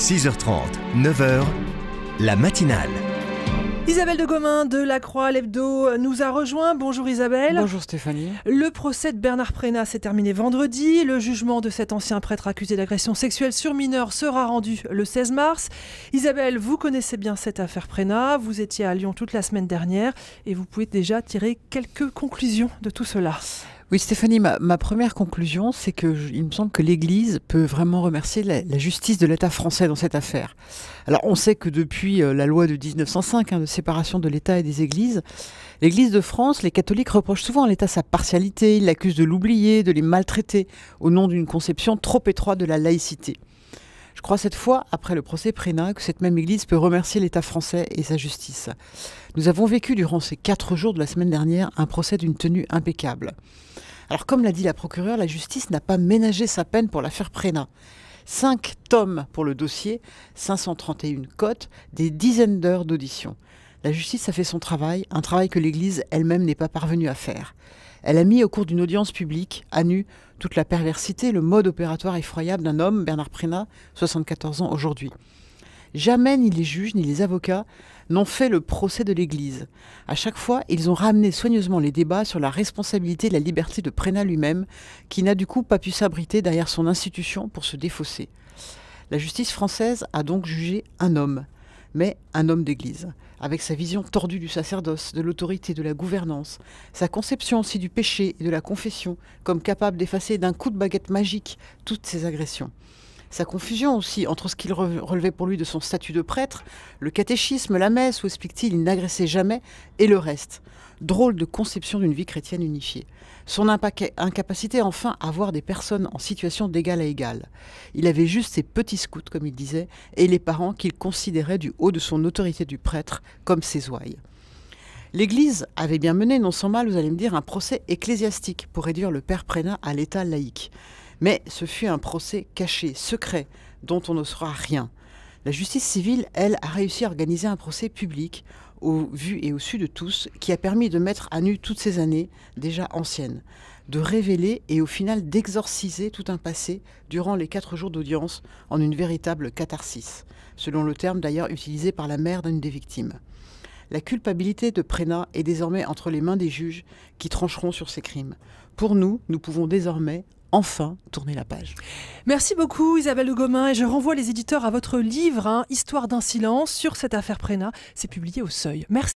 6h30, 9h, la matinale. Isabelle de Gomin de La Croix, l'Hebdo, nous a rejoint. Bonjour Isabelle. Bonjour Stéphanie. Le procès de Bernard Prénat s'est terminé vendredi. Le jugement de cet ancien prêtre accusé d'agression sexuelle sur mineur sera rendu le 16 mars. Isabelle, vous connaissez bien cette affaire Prénat. Vous étiez à Lyon toute la semaine dernière et vous pouvez déjà tirer quelques conclusions de tout cela. Oui Stéphanie, ma première conclusion, c'est qu'il me semble que l'Église peut vraiment remercier la justice de l'État français dans cette affaire. Alors on sait que depuis la loi de 1905 de séparation de l'État et des Églises, l'Église de France, les catholiques reprochent souvent à l'État sa partialité, ils l'accusent de l'oublier, de les maltraiter, au nom d'une conception trop étroite de la laïcité. Je crois cette fois, après le procès Prénat, que cette même Église peut remercier l'État français et sa justice. Nous avons vécu durant ces 4 jours de la semaine dernière un procès d'une tenue impeccable. Alors comme l'a dit la procureure, la justice n'a pas ménagé sa peine pour l'affaire Prénat. 5 tomes pour le dossier, 531 cotes, des dizaines d'heures d'audition. La justice a fait son travail, un travail que l'Église elle-même n'est pas parvenue à faire. Elle a mis au cours d'une audience publique, à nu, toute la perversité, le mode opératoire effroyable d'un homme, Bernard Prénat, 74 ans aujourd'hui. Jamais ni les juges ni les avocats n'ont fait le procès de l'Église. À chaque fois, ils ont ramené soigneusement les débats sur la responsabilité et la liberté de Prénat lui-même, qui n'a du coup pas pu s'abriter derrière son institution pour se défausser. La justice française a donc jugé un homme, mais un homme d'Église, avec sa vision tordue du sacerdoce, de l'autorité, de la gouvernance, sa conception aussi du péché et de la confession, comme capable d'effacer d'un coup de baguette magique toutes ses agressions. Sa confusion aussi entre ce qu'il relevait pour lui de son statut de prêtre, le catéchisme, la messe, où explique-t-il, il n'agressait jamais, et le reste. Drôle de conception d'une vie chrétienne unifiée. Son incapacité enfin à voir des personnes en situation d'égal à égal. Il avait juste ses petits scouts, comme il disait, et les parents qu'il considérait du haut de son autorité du prêtre comme ses ouailles. L'Église avait bien mené, non sans mal, vous allez me dire, un procès ecclésiastique pour réduire le père Prénat à l'état laïque. Mais ce fut un procès caché, secret, dont on ne saura rien. La justice civile, elle, a réussi à organiser un procès public, au vu et au su de tous, qui a permis de mettre à nu toutes ces années, déjà anciennes, de révéler et au final d'exorciser tout un passé durant les 4 jours d'audience en une véritable catharsis, selon le terme d'ailleurs utilisé par la mère d'une des victimes. La culpabilité de Prénat est désormais entre les mains des juges qui trancheront sur ces crimes. Pour nous, nous pouvons désormais enfin tourner la page. Merci beaucoup Isabelle de Gomin et je renvoie les éditeurs à votre livre Histoire d'un silence sur cette affaire Prénat. C'est publié au Seuil. Merci.